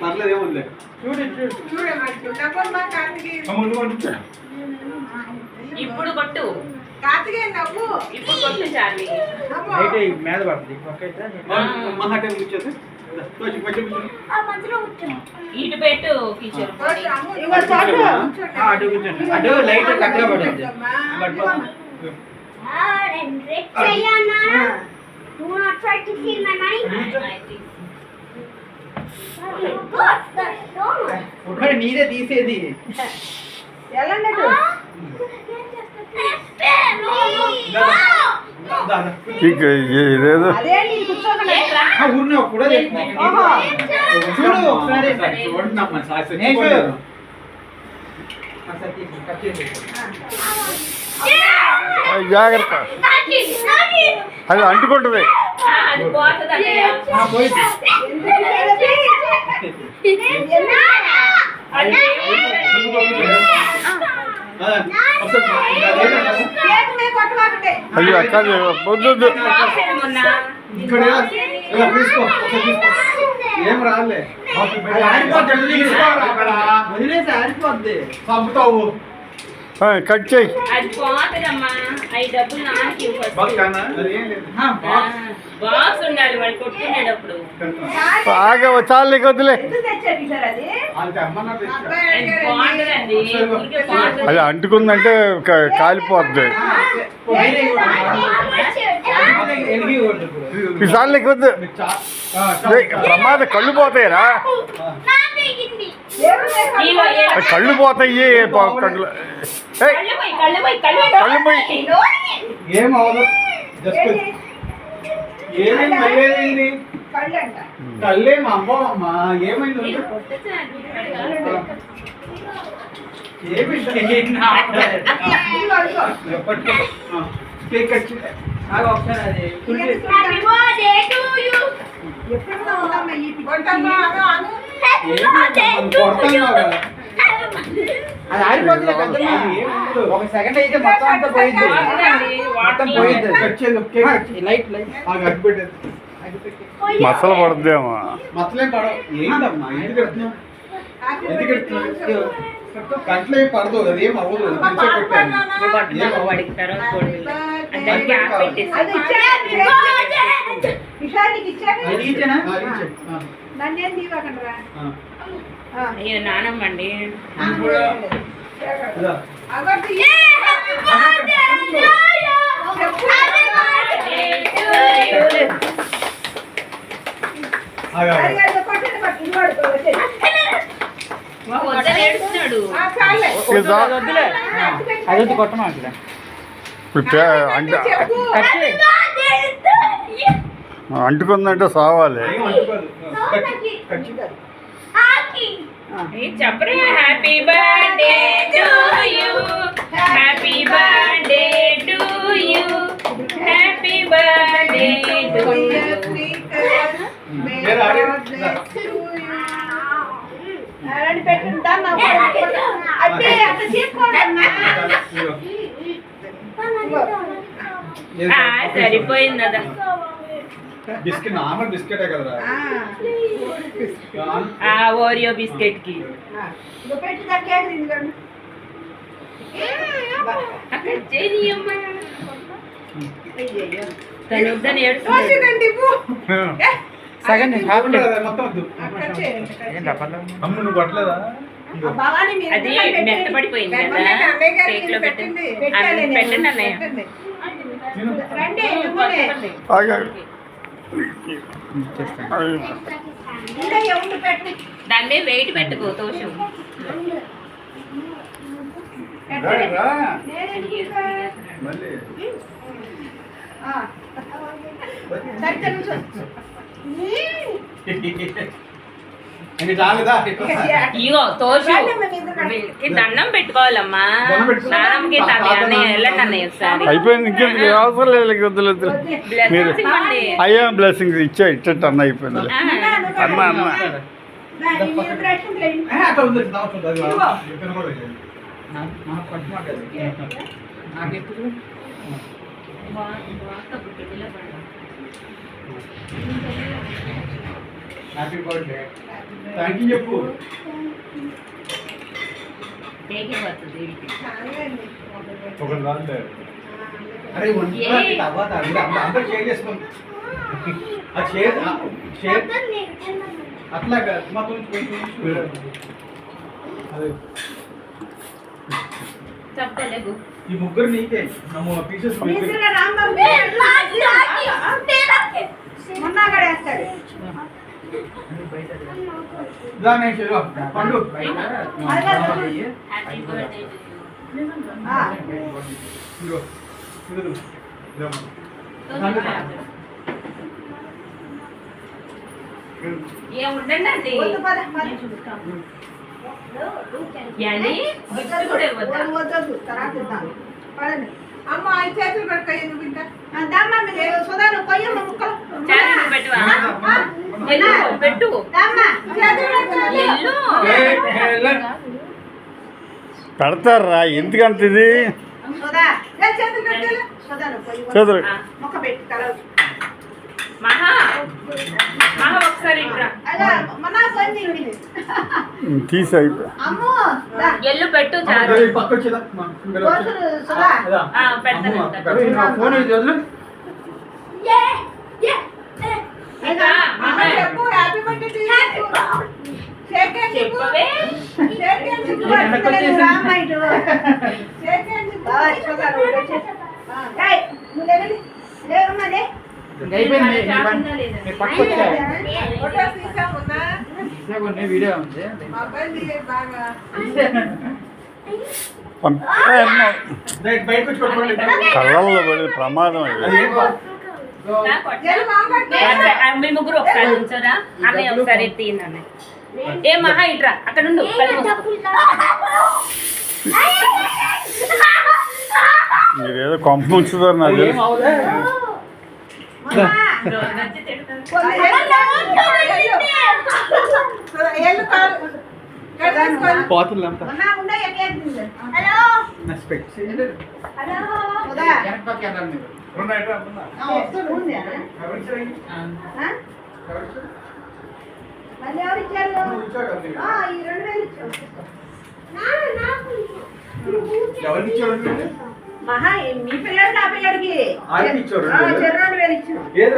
పర్లేదు ఏముంది ఇప్పుడు కొట్టు కార్తికేయ నవ్వు ఇప్పుడు కొట్టు చార్లీ మీద పడుతుంది ఇటు పెట్టు కిచెన్ అటు లైట్ కట్టగా పడుతుంది Do not try to steal my money. నీదే తీసేది ఇదేదో ఊరిని కూడా చూడు ఒకసారి జాగ్రత్త అది అంటుకుంటుంది అది పోతుందండి అయ్యో అక్క వద్దు ఏం రాలే వదిలేసి ఆరిపోద్ది చంపుతావు కట్ చేయి అది పోతుందమ్మా అవి డబ్బులు నాన్నకి బాక్స్ ఉండాలి వాడు కొట్టుకునేటప్పుడు బాగా చాలు నీకు వద్దులే బాగుంటుందండి అది అంటుకుందంటే కాలిపోద్ది ఈసారి నీకు వద్దు ప్రమాదం కళ్ళు పోతాయిరా కళ్ళు పోతాయి కళ్ళు కళ్ళు పోయి ఏమవదు జస్ట్ ఏమైంది కళ్ళేం అమ్మమ్మా ఏమైంది అది ఆరిపోతుంది ఒక సెకండ్ అయితే మొత్తం అంతా పోయింది మొత్తం పోయింది లైట్ మసలు పడుద్దేమో మసలేం పడవు ఏంటమ్మా ఎందుకు ఎడుతున్నావు కంట్లో ఏం పడదు అదేం అవ్వదు వాడికి తర్వాత అంటే గ్యాప్ పెట్టేసి అయ్యో నానమ్మండి ఏడుస్తున్నాడు అదొద్దు కొట్టమా అంటుకుందంటే సావాలి చెప్పరే happy birthday to you happy birthday to you happy birthday to సరిపోయిందా బిస్కెట్ నార్మల్ బిస్కెటే కదరా ఓరియో బిస్కెట్ కి తను వద్దని ఏడుస్తుంది అది మెత్తపడిపోయింది కదా కేక్ లో పెట్టండి పెట్టండి అన్నయ్య దాన్ని వెయిట్ పెట్టుకో తోషం ఇగో తోషు దండం పెట్టుకోవాలమ్మా నాన్నమ్మకి వెళ్ళండి అన్నయ్య ఒకసారి అయిపోయింది ఇంకెందుకు అవసరం లేదు మీరు అయ్యా బ్లెస్సింగ్స్ ఇచ్చేటట్టు అన్న అయిపోయింది అన్న అన్న హ్యాపీ బర్త్డే థ్యాంక్ యూ చెప్పు కేక్ ఇవ్వద్దు ఒక రాదు అరే తర్వాత అందరూ షేర్ చేసుకోండి అది షేర్ అట్లా మాత్రం అదే చెప్పలేదు ఈ ముగ్గురు నీకే నమ్ము పీసెస్ పండు హ్యాపీ బర్త్డే ఏ ఉండండి ఏండి గిఫ్ట్ కూడా ఇవ్వద్దా అమ్మ ఐదు చేతులు పెట్టుకోండి బిడ్డ చాలు పెట్టువా ఎల్లు పెట్టు ఎల్లు పెడతారా ఎందుకంత ఇది చదువు మహా మహా ఒకసారి ఇట్రా తీసి అయిపోయి ఎల్లు పెట్టు చాలు పక్క వచ్చేదా పెడతాను ఫోన్ వదిలే ఇంకా చెప్పు హ్యాపీ బర్త్డే చెప్పవే అయిపోయింది మీ పక్క వచ్చా వీడియో ఉంది బాగా బయటకు వచ్చి పట్టుకోండి కళ్ళల్లో పడి ప్రమాదం అది మీ ముగ్గురు ఒకసారి ఉంచారా అన్నయ్య ఒకసారి తీయండి అన్నయ్య ఏ మహా ఇట్రా అక్కడ ఉండు మీరేదో కొంప ఉంచుతారు నాకు ఏం అవుదే పోతుంది అంతా ఎవరికి ఇచ్చాడు మహా మీ పిల్లడు నా పిల్లడికి ఆయనకి ఇచ్చాడు చెర్రోడు వేలు ఇచ్చాడు ఏది